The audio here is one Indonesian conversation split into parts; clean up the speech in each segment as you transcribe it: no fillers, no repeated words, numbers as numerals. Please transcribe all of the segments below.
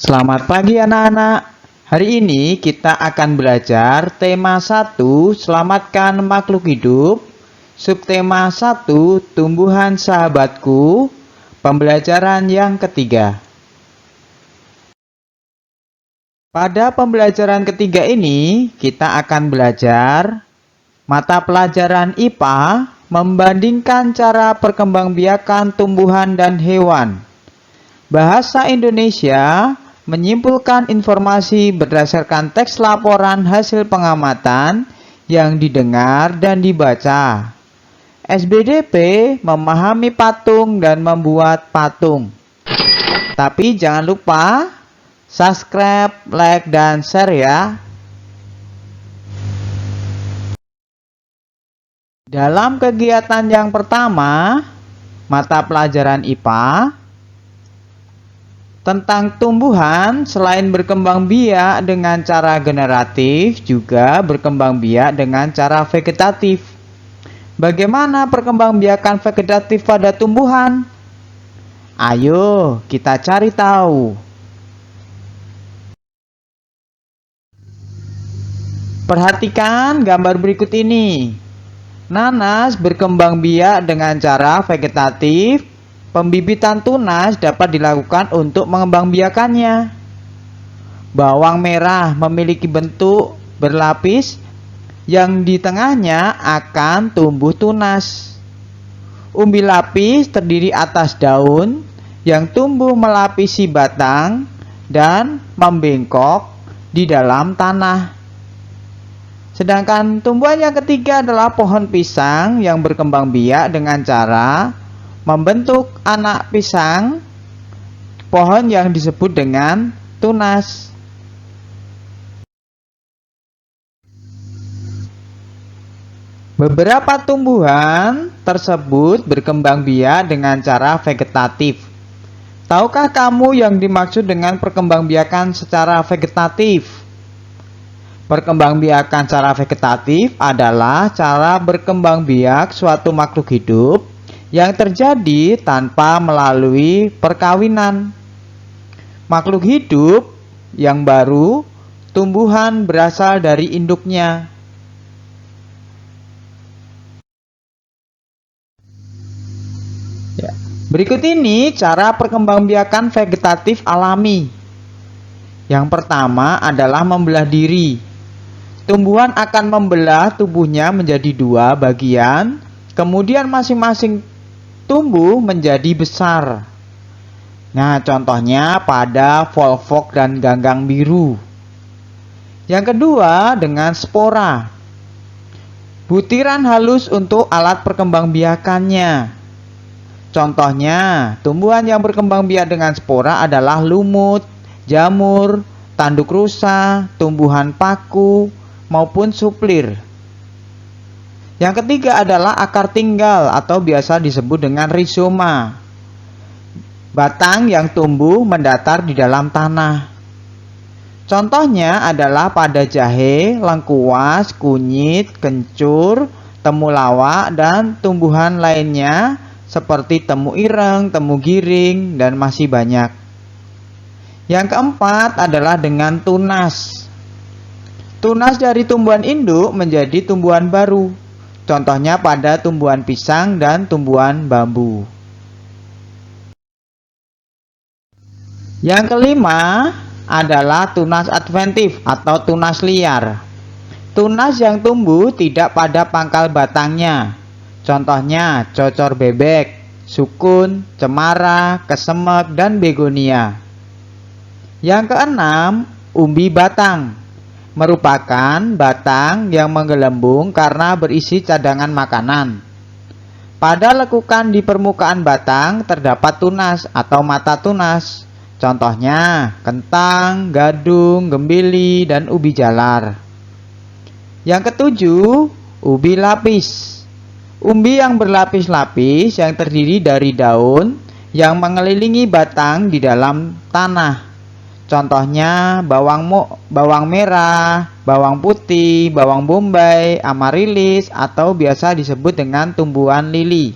Selamat pagi anak-anak. Hari ini kita akan belajar tema 1, selamatkan makhluk hidup. Subtema 1, tumbuhan sahabatku. Pembelajaran yang ketiga. Pada pembelajaran ketiga ini, kita akan belajar mata pelajaran IPA membandingkan cara perkembangbiakan tumbuhan dan hewan. Bahasa Indonesia menyimpulkan informasi berdasarkan teks laporan hasil pengamatan yang didengar dan dibaca. SBDP memahami patung dan membuat patung. Tapi jangan lupa subscribe, like, dan share ya. Dalam kegiatan yang pertama, mata pelajaran IPA tentang tumbuhan, selain berkembang biak dengan cara generatif, juga berkembang biak dengan cara vegetatif. Bagaimana perkembangbiakan vegetatif pada tumbuhan? Ayo kita cari tahu. Perhatikan gambar berikut ini. Nanas berkembang biak dengan cara vegetatif. Pembibitan tunas dapat dilakukan untuk mengembangbiakannya. Bawang merah memiliki bentuk berlapis yang di tengahnya akan tumbuh tunas. Umbi lapis terdiri atas daun yang tumbuh melapisi batang dan membengkok di dalam tanah. Sedangkan tumbuhan yang ketiga adalah pohon pisang yang berkembang biak dengan cara membentuk anak pisang, pohon yang disebut dengan tunas. Beberapa tumbuhan tersebut berkembang biak dengan cara vegetatif. Tahukah kamu yang dimaksud dengan perkembangbiakan secara vegetatif? Perkembangbiakan secara vegetatif adalah cara berkembang biak suatu makhluk hidup yang terjadi tanpa melalui perkawinan. Makhluk hidup yang baru, tumbuhan berasal dari induknya. Berikut ini cara perkembangbiakan vegetatif alami. Yang pertama adalah membelah diri. Tumbuhan akan membelah tubuhnya menjadi dua bagian, kemudian masing-masing tumbuh menjadi besar. Nah, contohnya pada volvox dan ganggang biru. Yang kedua dengan spora. Butiran halus untuk alat perkembangbiakannya. Contohnya, tumbuhan yang berkembang biak dengan spora adalah lumut, jamur, tanduk rusa, tumbuhan paku, maupun suplir. Yang ketiga adalah akar tinggal atau biasa disebut dengan rizoma. Batang yang tumbuh mendatar di dalam tanah. Contohnya adalah pada jahe, lengkuas, kunyit, kencur, temulawak, dan tumbuhan lainnya seperti temu ireng, temu giring, dan masih banyak. Yang keempat adalah dengan tunas. Tunas dari tumbuhan induk menjadi tumbuhan baru. Contohnya pada tumbuhan pisang dan tumbuhan bambu. Yang kelima adalah tunas adventif atau tunas liar. Tunas yang tumbuh tidak pada pangkal batangnya. Contohnya cocor bebek, sukun, cemara, kesemek, dan begonia. Yang keenam, umbi batang. Merupakan batang yang menggelembung karena berisi cadangan makanan. Pada lekukan di permukaan batang terdapat tunas atau mata tunas. Contohnya kentang, gadung, gembili, dan ubi jalar. Yang ketujuh, ubi lapis. Umbi yang berlapis-lapis yang terdiri dari daun yang mengelilingi batang di dalam tanah. Contohnya bawang merah, bawang putih, bawang bombay, amarilis, atau biasa disebut dengan tumbuhan lili.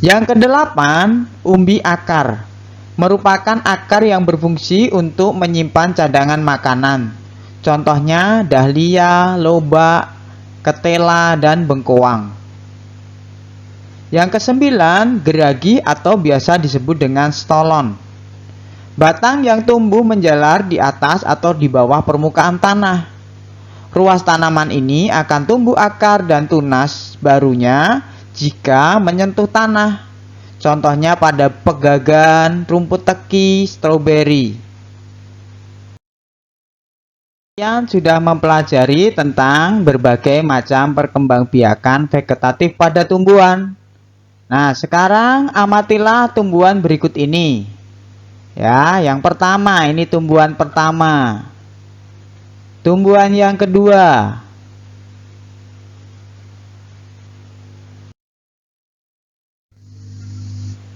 Yang kedelapan, umbi akar. Merupakan akar yang berfungsi untuk menyimpan cadangan makanan. Contohnya dahlia, lobak, ketela, dan bengkoang. Yang kesembilan, geragi atau biasa disebut dengan stolon. Batang yang tumbuh menjalar di atas atau di bawah permukaan tanah. Ruas tanaman ini akan tumbuh akar dan tunas barunya jika menyentuh tanah. Contohnya pada pegagan, rumput teki, stroberi. Kalian sudah mempelajari tentang berbagai macam perkembangbiakan vegetatif pada tumbuhan. Nah, sekarang amatilah tumbuhan berikut ini. Ya, yang pertama, ini tumbuhan pertama. Tumbuhan yang kedua.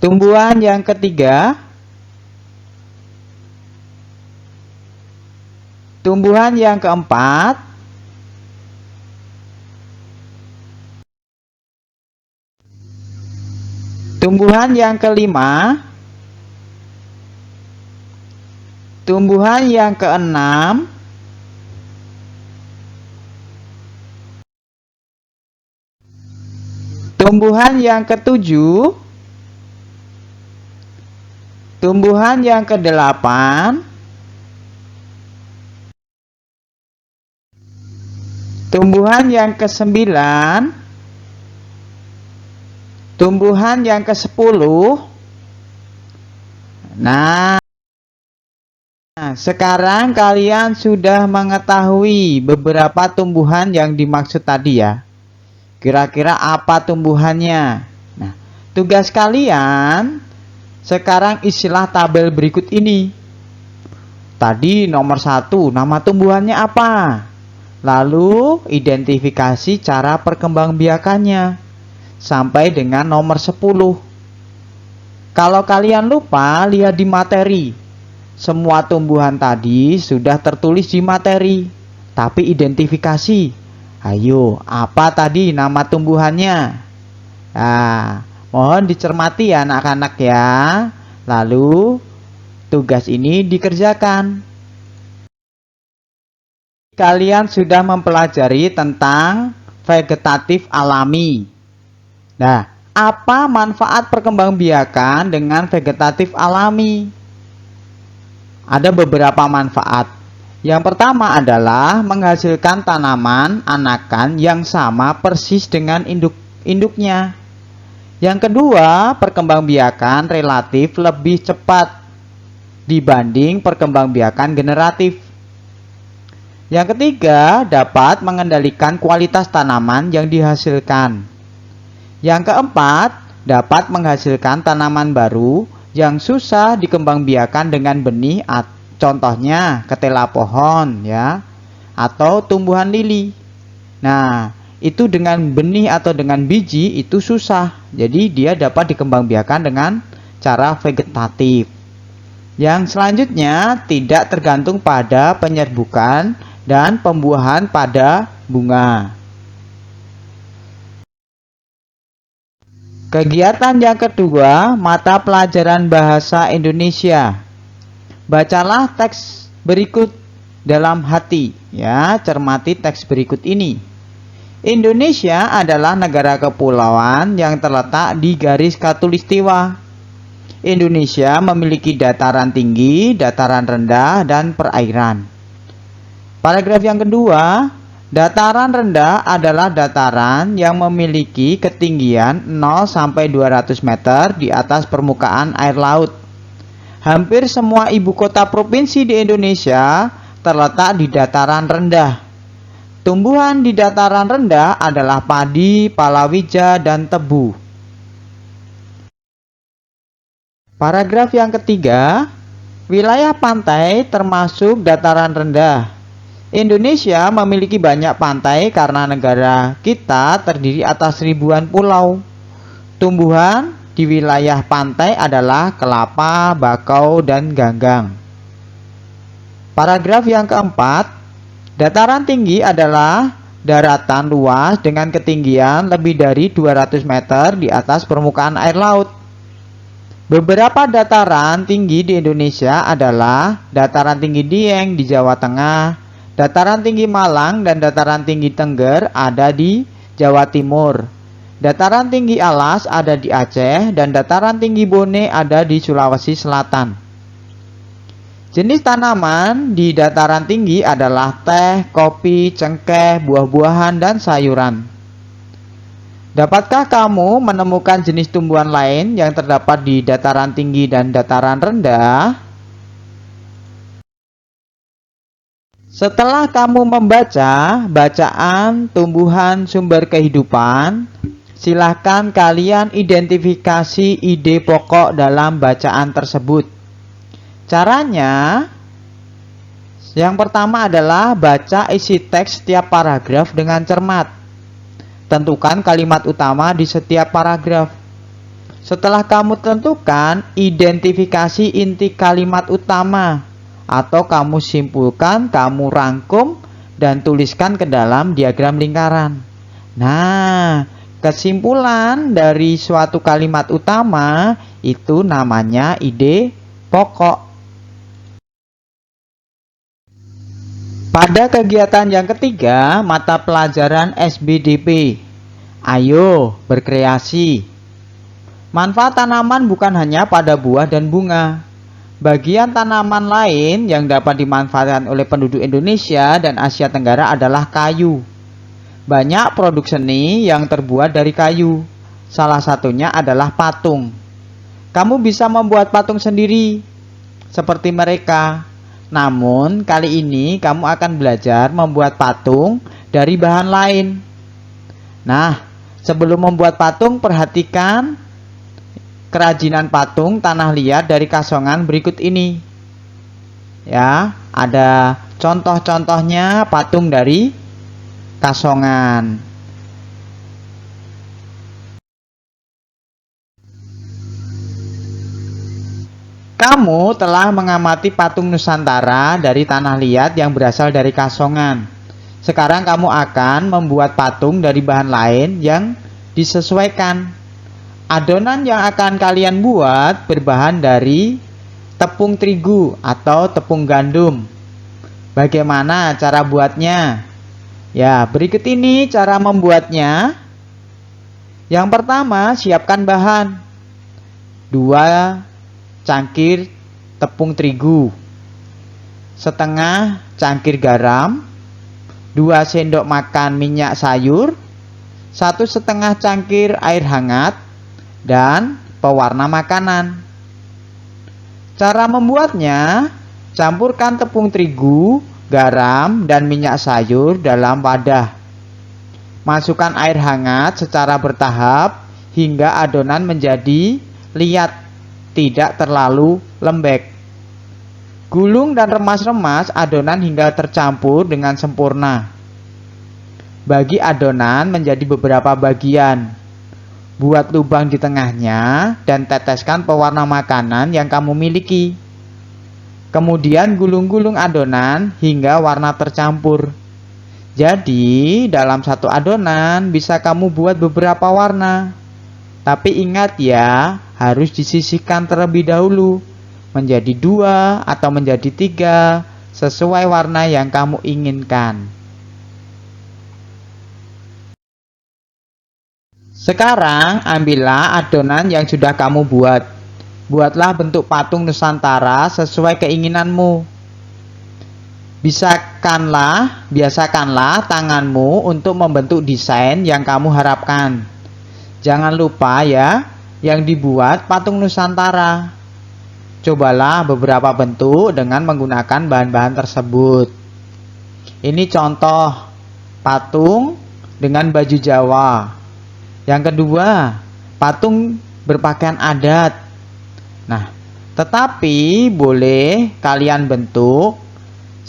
Tumbuhan yang ketiga. Tumbuhan yang keempat. Tumbuhan yang kelima. Tumbuhan yang keenam. Tumbuhan yang ketujuh. Tumbuhan yang kedelapan. Tumbuhan yang kesembilan. Tumbuhan yang kesepuluh. Nah, sekarang kalian sudah mengetahui beberapa tumbuhan yang dimaksud tadi ya. Kira-kira apa tumbuhannya? Nah, tugas kalian sekarang isilah tabel berikut ini. Tadi nomor 1, nama tumbuhannya apa? Lalu identifikasi cara perkembangbiakannya sampai dengan nomor 10. Kalau kalian lupa, lihat di materi. Semua tumbuhan tadi sudah tertulis di materi, tapi identifikasi. Ayo, apa tadi nama tumbuhannya? Nah, mohon dicermati ya anak-anak ya. Lalu tugas ini dikerjakan. Kalian sudah mempelajari tentang vegetatif alami. Nah, apa manfaat perkembangbiakan dengan vegetatif alami? Ada beberapa manfaat. Yang pertama adalah menghasilkan tanaman anakan yang sama persis dengan induknya. Yang kedua, perkembangbiakan relatif lebih cepat dibanding perkembangbiakan generatif. Yang ketiga, dapat mengendalikan kualitas tanaman yang dihasilkan. Yang keempat, dapat menghasilkan tanaman baru yang susah dikembangbiakan dengan benih, contohnya ketela pohon ya, atau tumbuhan lili. Nah, itu dengan benih atau dengan biji itu susah. Jadi dia dapat dikembangbiakan dengan cara vegetatif. Yang selanjutnya tidak tergantung pada penyerbukan dan pembuahan pada bunga. Kegiatan yang kedua, mata pelajaran bahasa Indonesia. Bacalah teks berikut dalam hati ya, cermati teks berikut ini. Indonesia adalah negara kepulauan yang terletak di garis khatulistiwa. Indonesia memiliki dataran tinggi, dataran rendah, dan perairan. Paragraf yang kedua, dataran rendah adalah dataran yang memiliki ketinggian 0 sampai 200 meter di atas permukaan air laut. Hampir semua ibu kota provinsi di Indonesia terletak di dataran rendah. Tumbuhan di dataran rendah adalah padi, palawija, dan tebu. Paragraf yang ketiga, wilayah pantai termasuk dataran rendah. Indonesia memiliki banyak pantai karena negara kita terdiri atas ribuan pulau. Tumbuhan di wilayah pantai adalah kelapa, bakau, dan ganggang. Paragraf yang keempat, dataran tinggi adalah daratan luas dengan ketinggian lebih dari 200 meter di atas permukaan air laut. Beberapa dataran tinggi di Indonesia adalah dataran tinggi Dieng di Jawa Tengah, dataran tinggi Malang dan dataran tinggi Tengger ada di Jawa Timur. Dataran tinggi Alas ada di Aceh dan dataran tinggi Bone ada di Sulawesi Selatan. Jenis tanaman di dataran tinggi adalah teh, kopi, cengkeh, buah-buahan, dan sayuran. Dapatkah kamu menemukan jenis tumbuhan lain yang terdapat di dataran tinggi dan dataran rendah? Setelah kamu membaca bacaan tumbuhan sumber kehidupan, silakan kalian identifikasi ide pokok dalam bacaan tersebut. Caranya, yang pertama adalah baca isi teks setiap paragraf dengan cermat. Tentukan kalimat utama di setiap paragraf. Setelah kamu tentukan, identifikasi inti kalimat utama, atau kamu simpulkan, kamu rangkum, dan tuliskan ke dalam diagram lingkaran. Nah, kesimpulan dari suatu kalimat utama itu namanya ide pokok. Pada kegiatan yang ketiga, mata pelajaran SBDP. Ayo berkreasi. Manfaat tanaman bukan hanya pada buah dan bunga. Bagian tanaman lain yang dapat dimanfaatkan oleh penduduk Indonesia dan Asia Tenggara adalah kayu. Banyak produk seni yang terbuat dari kayu. Salah satunya adalah patung. Kamu bisa membuat patung sendiri, seperti mereka. Namun, kali ini kamu akan belajar membuat patung dari bahan lain. Nah, sebelum membuat patung, perhatikan kerajinan patung tanah liat dari Kasongan berikut ini. Ya, ada contoh-contohnya patung dari Kasongan. Kamu telah mengamati patung Nusantara dari tanah liat yang berasal dari Kasongan. Sekarang kamu akan membuat patung dari bahan lain yang disesuaikan. Adonan yang akan kalian buat berbahan dari tepung terigu atau tepung gandum. Bagaimana cara buatnya? Ya, berikut ini cara membuatnya. Yang pertama, siapkan bahan. 2 cangkir tepung terigu, setengah cangkir garam, 2 sendok makan minyak sayur, 1,5 cangkir air hangat, dan pewarna makanan. Cara membuatnya, campurkan tepung terigu, garam, dan minyak sayur dalam wadah. Masukkan air hangat secara bertahap hingga adonan menjadi liat, tidak terlalu lembek. Gulung dan remas-remas adonan hingga tercampur dengan sempurna. Bagi adonan menjadi beberapa bagian. Buat lubang di tengahnya dan teteskan pewarna makanan yang kamu miliki. Kemudian gulung-gulung adonan hingga warna tercampur. Jadi, dalam satu adonan bisa kamu buat beberapa warna. Tapi ingat ya, harus disisihkan terlebih dahulu, menjadi 2 atau menjadi 3, sesuai warna yang kamu inginkan. Sekarang, ambillah adonan yang sudah kamu buat. Buatlah bentuk patung Nusantara sesuai keinginanmu. Biasakanlah tanganmu untuk membentuk desain yang kamu harapkan. Jangan lupa ya, yang dibuat patung Nusantara. Cobalah beberapa bentuk dengan menggunakan bahan-bahan tersebut. Ini contoh patung dengan baju Jawa. Yang kedua, patung berpakaian adat. Nah, tetapi boleh kalian bentuk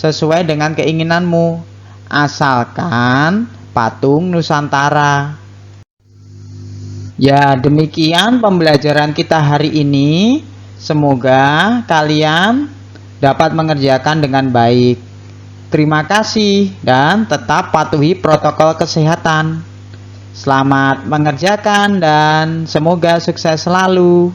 sesuai dengan keinginanmu, asalkan patung Nusantara. Ya, demikian pembelajaran kita hari ini. Semoga kalian dapat mengerjakan dengan baik. Terima kasih dan tetap patuhi protokol kesehatan. Selamat mengerjakan dan semoga sukses selalu.